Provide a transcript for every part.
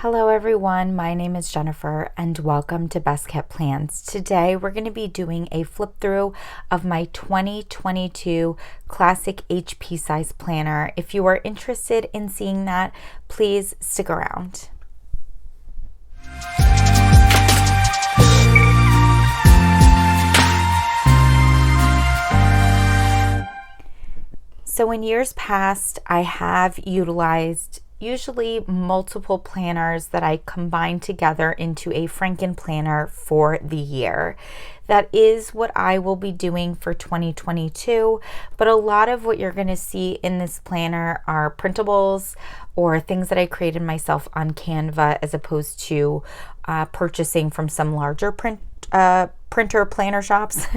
Hello everyone, my name is Jennifer and welcome to Best Kept Plans. Today we're going to be doing a flip through of my 2022 Classic HP size planner. If you are interested in seeing that, please stick around. So in years past, I have utilized usually multiple planners that I combine together into a Franken planner for the year. That is what I will be doing for 2022, but a lot of what you're going to see in this planner are printables or things that I created myself on Canva as opposed to purchasing from some larger printer planner shops.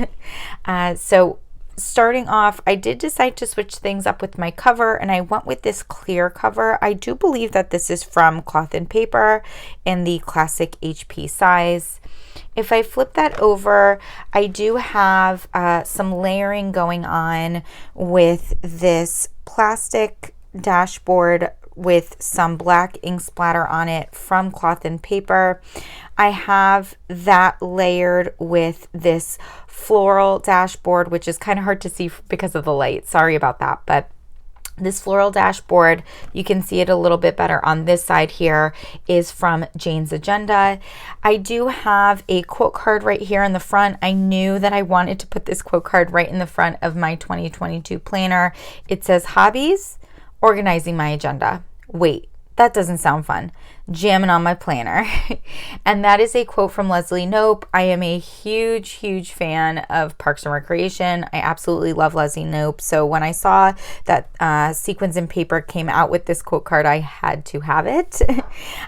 Starting off, I did decide to switch things up with my cover, and I went with this clear cover. I do believe that this is from Cloth and Paper in the Classic HP size. If I flip that over, I do have some layering going on with this plastic dashboard with some black ink splatter on it from Cloth and Paper. I have that layered with this floral dashboard, which is kind of hard to see because of the light. Sorry about that, but this floral dashboard, you can see it a little bit better on this side here, is from Jane's Agenda. I do have a quote card right here in the front. I knew that I wanted to put this quote card right in the front of my 2022 planner. It says, "Hobbies, organizing my agenda." Wait, that doesn't sound fun. Jamming on my planner. And that is a quote from Leslie Knope. I am a huge fan of Parks and Recreation. I absolutely love Leslie Knope. So when I saw that Sequins and Paper came out with this quote card, I had to have it.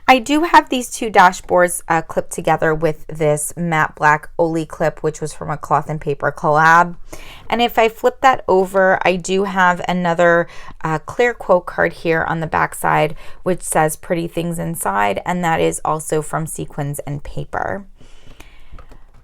I do have these two dashboards clipped together with this matte black Oli clip, which was from a Cloth and Paper collab. And if I flip that over, I do have another clear quote card here on the back side, which says "Pretty Things Inside," and that is also from Sequins and Paper.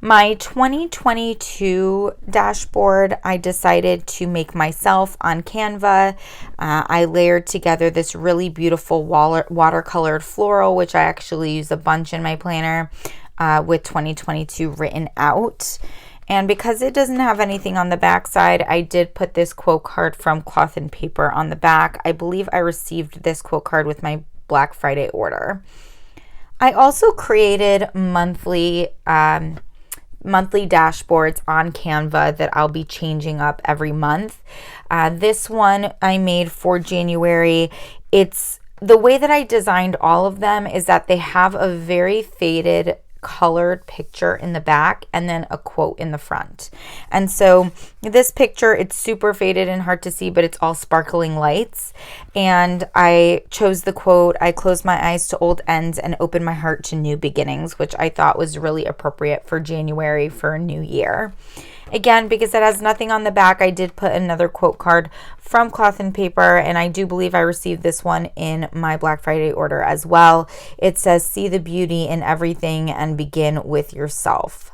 My 2022 dashboard, I decided to make myself on Canva. I layered together this really beautiful watercolored floral, which I actually use a bunch in my planner with 2022 written out. And because it doesn't have anything on the back side, I did put this quote card from Cloth and Paper on the back. I believe I received this quote card with my Black Friday order. I also created monthly dashboards on Canva that I'll be changing up every month. This one I made for January. It's the way that I designed all of them is that they have a very faded colored picture in the back and then a quote in the front. And so this picture, it's super faded and hard to see, but it's all sparkling lights. And I chose the quote, "I close my eyes to old ends and open my heart to new beginnings," which I thought was really appropriate for January for a new year. Again, because it has nothing on the back, I did put another quote card from Cloth and Paper, and I do believe I received this one in my Black Friday order as well. It says, "See the beauty in everything and begin with yourself."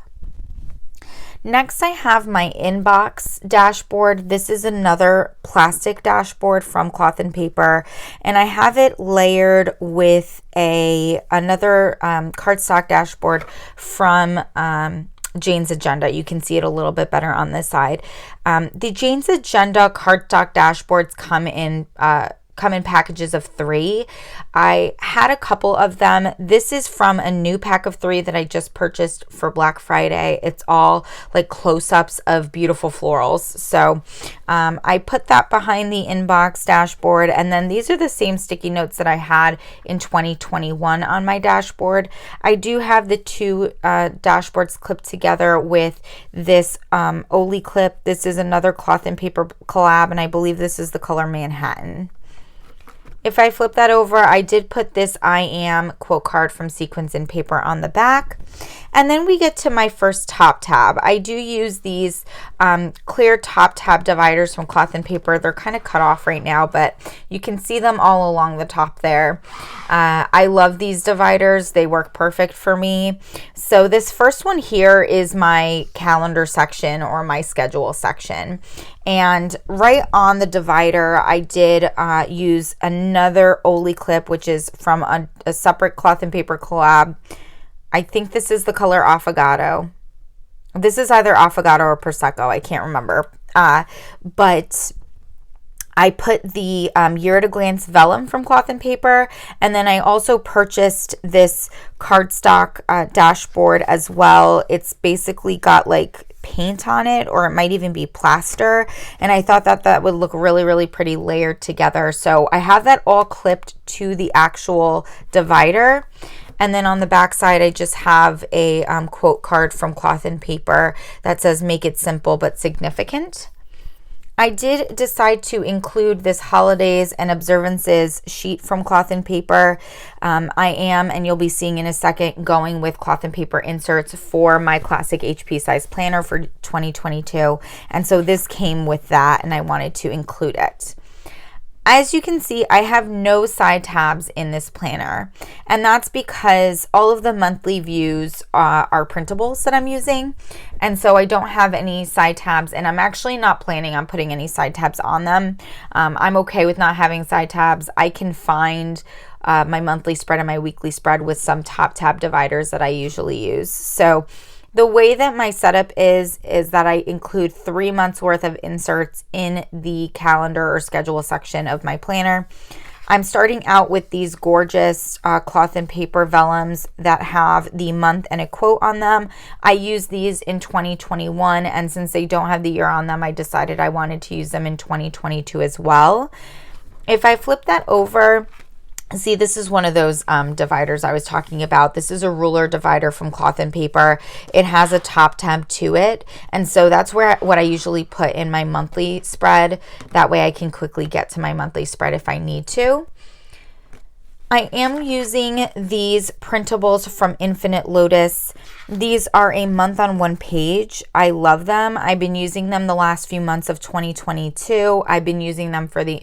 Next, I have my inbox dashboard. This is another plastic dashboard from Cloth and Paper, and I have it layered with another cardstock dashboard from Jane's Agenda. You can see it a little bit better on this side. The Jane's Agenda cardstock dashboards come in packages of 3. I had a couple of them. This is from a new pack of 3 that I just purchased for Black Friday. It's all like close-ups of beautiful florals. So I put that behind the inbox dashboard, and then these are the same sticky notes that I had in 2021 on my dashboard. I do have the two dashboards clipped together with this Oli clip. This is another Cloth and Paper collab, and I believe this is the color Manhattan. If I flip that over, I did put this "I Am" quote card from Sequins and Paper on the back. And then we get to my first top tab. I do use these clear top tab dividers from Cloth and Paper. They're kind of cut off right now, but you can see them all along the top there. I love these dividers. They work perfect for me. So this first one here is my calendar section or my schedule section. And right on the divider, I did use another Oli clip, which is from a separate cloth and paper collab. I think this is the color Affogato. This is either Affogato or Prosecco. I can't remember. But I put the Year at a Glance vellum from Cloth and Paper, and then I also purchased this cardstock dashboard as well. It's basically got like paint on it, or it might even be plaster, and I thought that that would look really, really pretty layered together. So I have that all clipped to the actual divider. And then on the back side, I just have a quote card from Cloth and Paper that says, "Make it simple but significant." I did decide to include this holidays and observances sheet from Cloth and Paper. I am, and you'll be seeing in a second, going with Cloth and Paper inserts for my classic HP size planner for 2022. And so this came with that, and I wanted to include it. As you can see, I have no side tabs in this planner, and that's because all of the monthly views are printables that I'm using, and so I don't have any side tabs, and I'm actually not planning on putting any side tabs on them. I'm okay with not having side tabs. I can find my monthly spread and my weekly spread with some top tab dividers that I usually use. So the way that my setup is that I include 3 months worth of inserts in the calendar or schedule section of my planner. I'm starting out with these gorgeous Cloth and Paper vellums that have the month and a quote on them. I used these in 2021, and since they don't have the year on them, I decided I wanted to use them in 2022 as well. If I flip that over, see, this is one of those dividers I was talking about. This is a ruler divider from Cloth and Paper. It has a top tab to it, and so that's what I usually put in my monthly spread. That way I can quickly get to my monthly spread if I need to. I am using these printables from Infinite Lotus. These are a month on one page. I love them. I've been using them the last few months of 2022. I've been using them for the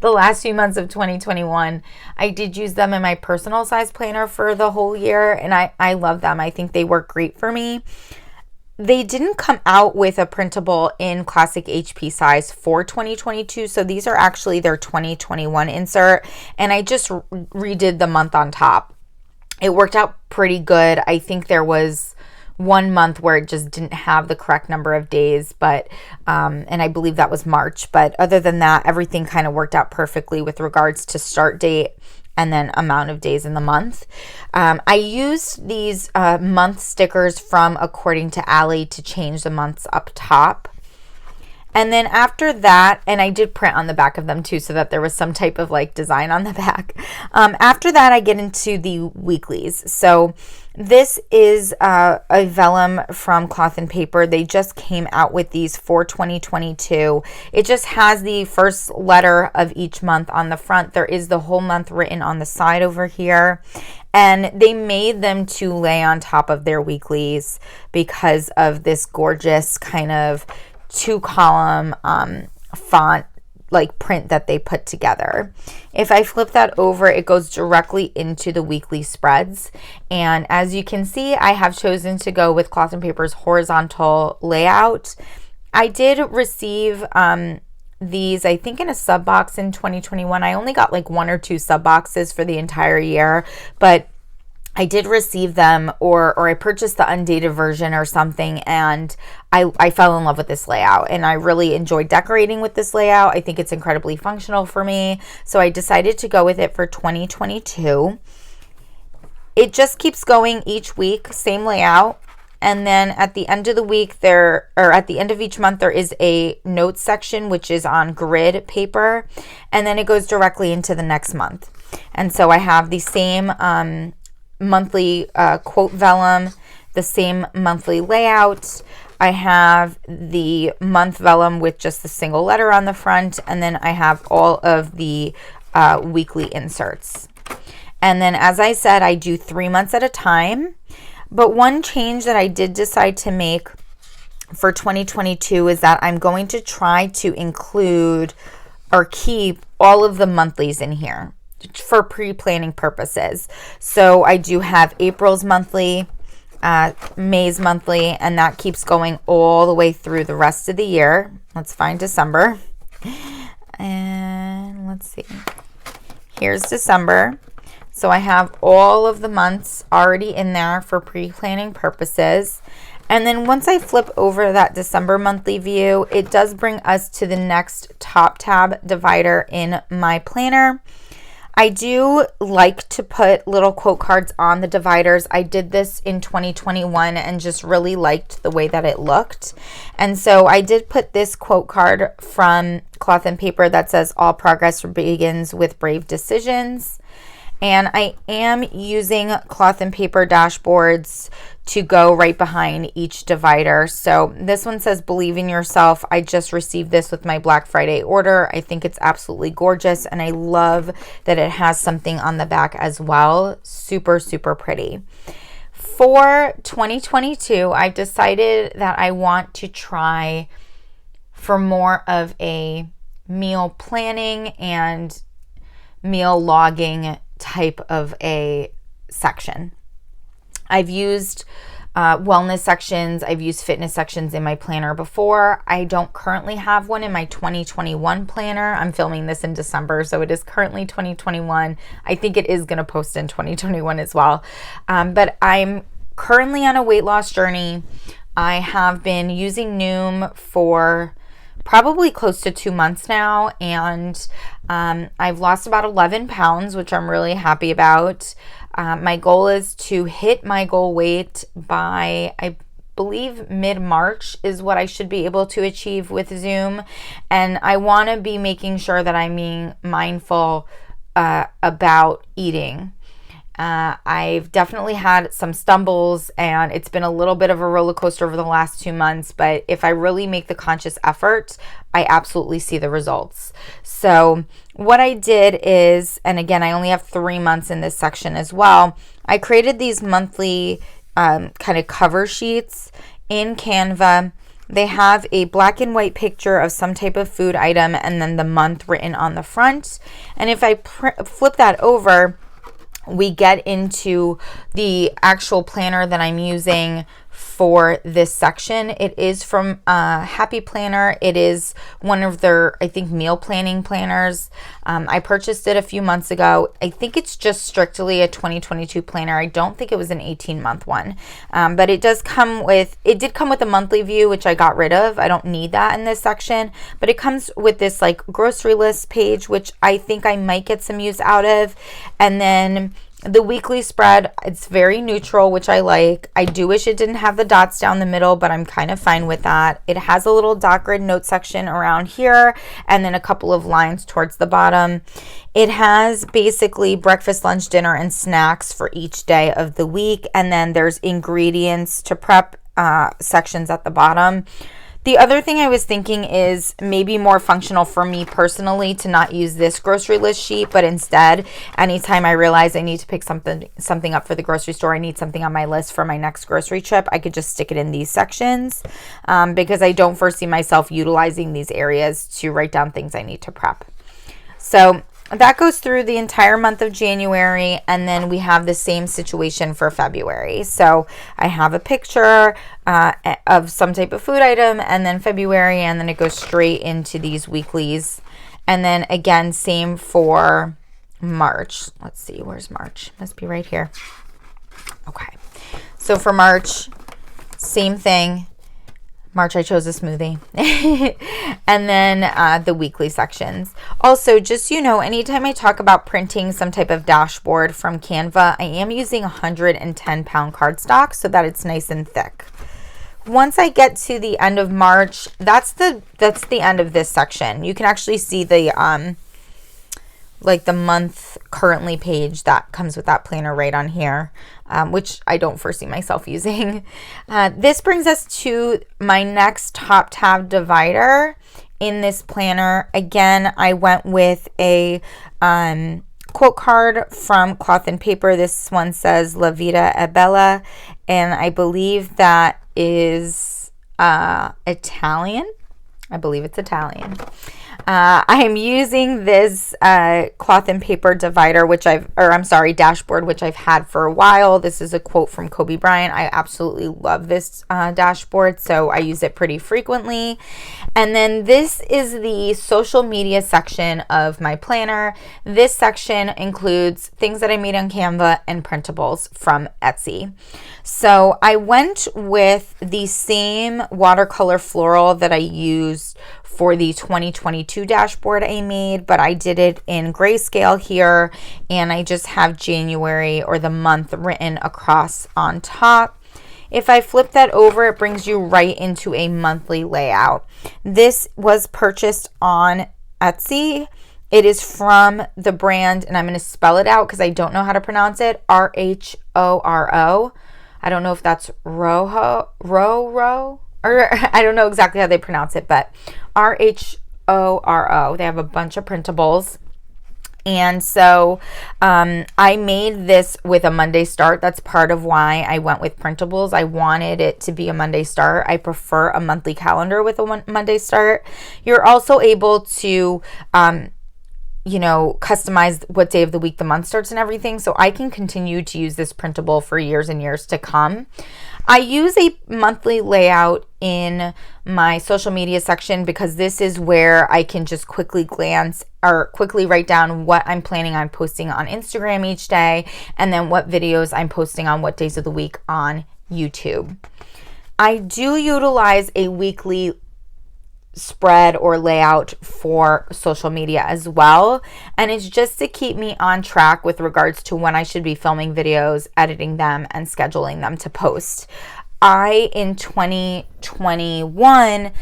last few months of 2021. I did use them in my personal size planner for the whole year, and I love them. I think they work great for me. They didn't come out with a printable in classic HP size for 2022, so these are actually their 2021 insert, and I just redid the month on top. It worked out pretty good. I think there was 1 month where it just didn't have the correct number of days, but and I believe that was March. But other than that, everything kind of worked out perfectly with regards to start date and then amount of days in the month. I used these month stickers from According to Allie to change the months up top. And then after that, and I did print on the back of them too, so that there was some type of like design on the back. After that, I get into the weeklies. So this is a vellum from Cloth and Paper. They just came out with these for 2022. It just has the first letter of each month on the front. There is the whole month written on the side over here. And they made them to lay on top of their weeklies because of this gorgeous kind of 2-column font like print that they put together. If I flip that over, it goes directly into the weekly spreads. And as you can see, I have chosen to go with Cloth and Paper's horizontal layout. I did receive these, I think, in a sub box in 2021. I only got like 1 or 2 sub boxes for the entire year, but I did receive them, or I purchased the undated version or something, and I fell in love with this layout, and I really enjoyed decorating with this layout. I think it's incredibly functional for me, so I decided to go with it for 2022. It just keeps going each week, same layout, and then at the end of the week at the end of each month, there is a notes section, which is on grid paper, and then it goes directly into the next month. And so I have the same monthly quote vellum, the same monthly layout. I have the month vellum with just the single letter on the front, and then I have all of the weekly inserts. And then, as I said, I do 3 months at a time. But one change that I did decide to make for 2022 is that I'm going to try to include or keep all of the monthlies in here. for pre-planning purposes. So I do have April's monthly, May's monthly, and that keeps going all the way through the rest of the year. Let's find December. And let's see. Here's December. So I have all of the months already in there for pre-planning purposes. And then once I flip over that December monthly view, it does bring us to the next top tab divider in my planner. I do like to put little quote cards on the dividers. I did this in 2021 and just really liked the way that it looked. And so I did put this quote card from Cloth and Paper that says, "All progress begins with brave decisions." And I am using Cloth and Paper dashboards to go right behind each divider. So this one says, "Believe in yourself." I just received this with my Black Friday order. I think it's absolutely gorgeous, and I love that it has something on the back as well. Super, super pretty. For 2022, I've decided that I want to try for more of a meal planning and meal logging type of a section. I've used wellness sections. I've used fitness sections in my planner before. I don't currently have one in my 2021 planner. I'm filming this in December, so it is currently 2021. I think it is going to post in 2021 as well. But I'm currently on a weight loss journey. I have been using Noom for probably close to 2 months now, and I've lost about 11 pounds, which I'm really happy about. My goal is to hit my goal weight by, I believe, mid-March is what I should be able to achieve with Zoom, and I want to be making sure that I'm being mindful about eating. I've definitely had some stumbles, and it's been a little bit of a roller coaster over the last 2 months, but if I really make the conscious effort, I absolutely see the results. So what I did is, and again, I only have 3 months in this section as well, I created these monthly kind of cover sheets in Canva. They have a black and white picture of some type of food item and then the month written on the front. And if I flip that over, we get into the actual planner that I'm using for this section. It is from Happy Planner. It is one of their, I think, meal planning planners. I purchased it a few months ago. I think it's just strictly a 2022 planner. I don't think it was an 18-month one. But it did come with a monthly view, which I got rid of. I don't need that in this section. But it comes with this like grocery list page, which I think I might get some use out of. And then the weekly spread, it's very neutral, which I like. I do wish it didn't have the dots down the middle, but I'm kind of fine with that. It has a little dot grid note section around here and then a couple of lines towards the bottom. It has basically breakfast, lunch, dinner, and snacks for each day of the week. And then there's ingredients to prep sections at the bottom. The other thing I was thinking is maybe more functional for me personally to not use this grocery list sheet, but instead, anytime I realize I need to pick something up for the grocery store, I need something on my list for my next grocery trip, I could just stick it in these sections because I don't foresee myself utilizing these areas to write down things I need to prep. So that goes through the entire month of January, and then we have the same situation for February. So I have a picture of some type of food item, and then February, and then it goes straight into these weeklies. And then again, same for March. Let's see, where's March? Must be right here. Okay. So for March, same thing. March, I chose a smoothie. And then the weekly sections. Also, just so you know, anytime I talk about printing some type of dashboard from Canva, I am using 110-pound cardstock so that it's nice and thick. Once I get to the end of March, that's the end of this section. You can actually see the like the month currently page that comes with that planner right on here, which I don't foresee myself using. This brings us to my next top tab divider in this planner. Again, I went with a quote card from Cloth and Paper. This one says La Vita è Bella, and I believe that is Italian. I believe it's Italian. I'm using this cloth and paper divider, dashboard, which I've had for a while. This is a quote from Kobe Bryant. I absolutely love this dashboard, so I use it pretty frequently. And then this is the social media section of my planner. This section includes things that I made on Canva and printables from Etsy. So I went with the same watercolor floral that I used for the 2022 dashboard I made, but I did it in grayscale here, and I just have January, or the month, written across on top. If I flip that over, it brings you right into a monthly layout. This was purchased on Etsy. It is from the brand, and I'm going to spell it out because I don't know how to pronounce it, RHORO. I don't know if that's Roho, or I don't know exactly how they pronounce it, but RHORO. They have a bunch of printables. And so I made this with a Monday start. That's part of why I went with printables. I wanted it to be a Monday start. I prefer a monthly calendar with a Monday start. You're also able to customize what day of the week the month starts and everything. So I can continue to use this printable for years and years to come. I use a monthly layout in my social media section because this is where I can just quickly glance or quickly write down what I'm planning on posting on Instagram each day, and then what videos I'm posting on what days of the week on YouTube. I do utilize a weekly spread or layout for social media as well, and it's just to keep me on track with regards to when I should be filming videos, editing them, and scheduling them to post. I, in 2021,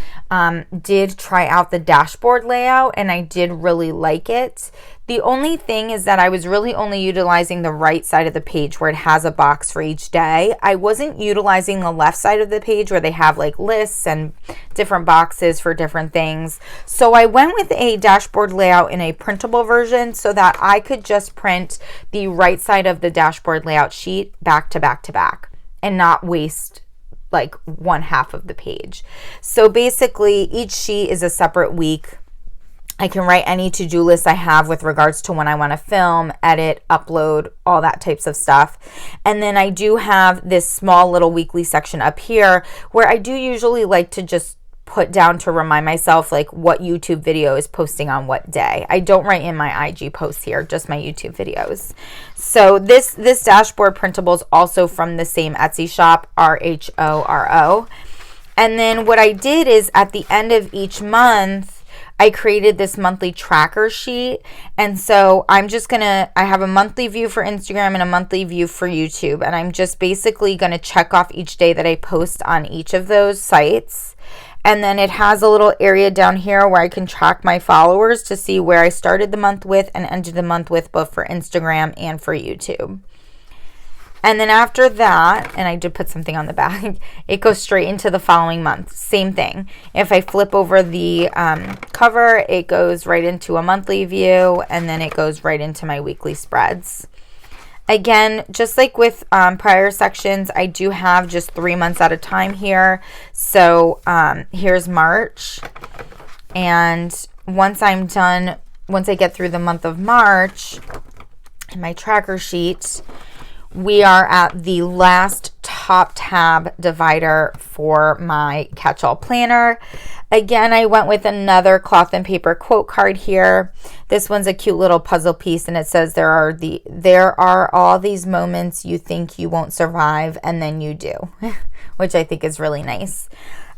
did try out the dashboard layout, and I did really like it. The only thing is that I was really only utilizing the right side of the page where it has a box for each day. I wasn't utilizing the left side of the page where they have like lists and different boxes for different things. So I went with a dashboard layout in a printable version so that I could just print the right side of the dashboard layout sheet back to back to back and not waste like one half of the page. So basically each sheet is a separate week. I can write any to-do list I have with regards to when I want to film, edit, upload, all that types of stuff. And then I do have this small little weekly section up here where I do usually like to just put down to remind myself like what YouTube video is posting on what day. I don't write in my IG posts here, just my YouTube videos. So this dashboard printable is also from the same Etsy shop, RHORO. And then what I did is at the end of each month, I created this monthly tracker sheet. And so I have a monthly view for Instagram and a monthly view for YouTube. And I'm just basically going to check off each day that I post on each of those sites. And then it has a little area down here where I can track my followers to see where I started the month with and ended the month with, both for Instagram and for YouTube. And then after that, and I did put something on the back, it goes straight into the following month. Same thing. If I flip over the cover, it goes right into a monthly view, and then it goes right into my weekly spreads. Again, just like with prior sections, I do have just 3 months at a time here. So here's March. And once I get through the month of March, in my tracker sheet, we are at the last top tab divider for my catch-all planner. Again, I went with another cloth and paper quote card here. This one's a cute little puzzle piece, and it says there are all these moments you think you won't survive, and then you do, which I think is really nice.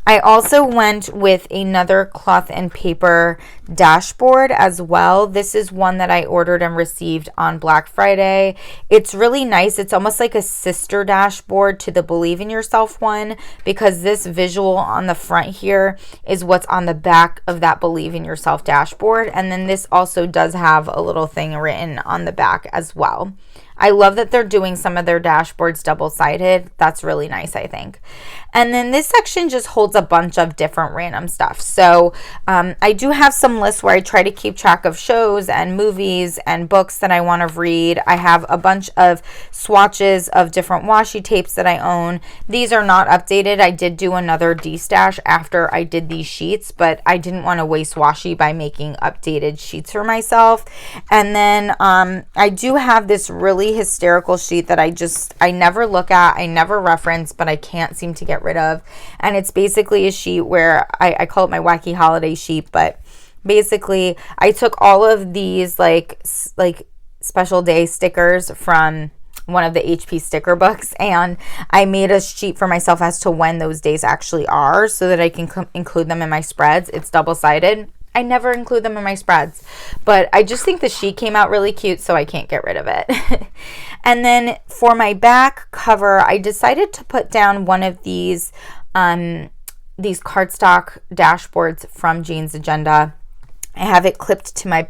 I also went with another cloth and paper dashboard as well. This is one that I ordered and received on Black Friday. It's really nice. It's almost like a sister dashboard to the Believe in Yourself one, because this visual on the front here is what's on the back of that Believe in Yourself dashboard. And then this also does have a little thing written on the back as well. I love that they're doing some of their dashboards double-sided. That's really nice, I think. And then this section just holds a bunch of different random stuff. So I do have some list where I try to keep track of shows and movies and books that I want to read. I have a bunch of swatches of different washi tapes that I own. These are not updated. I did do another destash after I did these sheets, but I didn't want to waste washi by making updated sheets for myself. And then I do have this really hysterical sheet that I never look at, I never reference, but I can't seem to get rid of. And it's basically a sheet where I call it my wacky holiday sheet, but basically I took all of these like special day stickers from one of the HP sticker books, and I made a sheet for myself as to when those days actually are so that I can include them in my spreads. It's double-sided. I never include them in my spreads, but I just think the sheet came out really cute, so I can't get rid of it. And then for my back cover, I decided to put down one of these cardstock dashboards from Jane's Agenda. I have it clipped to my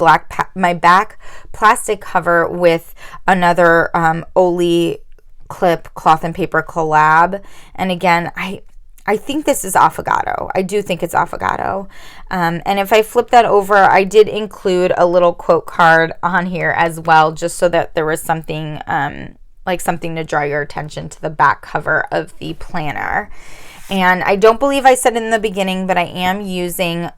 my back plastic cover with another Oli clip cloth and paper collab. And again, I think this is Affogato. I do think it's Affogato. And if I flip that over, I did include a little quote card on here as well, just so that there was something like something to draw your attention to the back cover of the planner. And I don't believe I said in the beginning, but I am using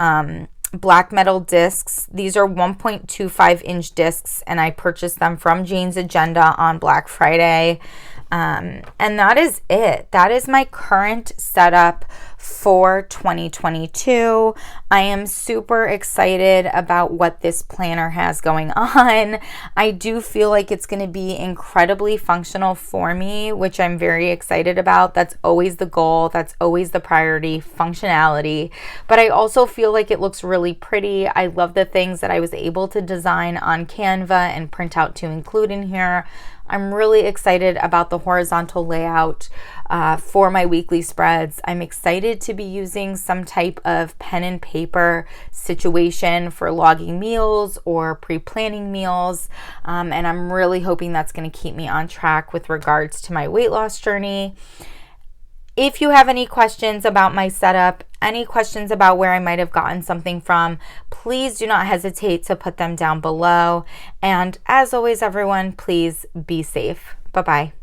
black metal discs. These are 1.25 inch discs, and I purchased them from Jane's Agenda on Black Friday. And that is it. That is my current setup for 2022. I am super excited about what this planner has going on. I do feel like it's going to be incredibly functional for me, which I'm very excited about. That's always the goal. That's always the priority, functionality. But I also feel like it looks really pretty. I love the things that I was able to design on Canva and print out to include in here. I'm really excited about the horizontal layout for my weekly spreads. I'm excited to be using some type of pen and paper situation for logging meals or pre-planning meals. And I'm really hoping that's going to keep me on track with regards to my weight loss journey. If you have any questions about my setup, any questions about where I might have gotten something from, please do not hesitate to put them down below. And as always, everyone, please be safe. Bye-bye.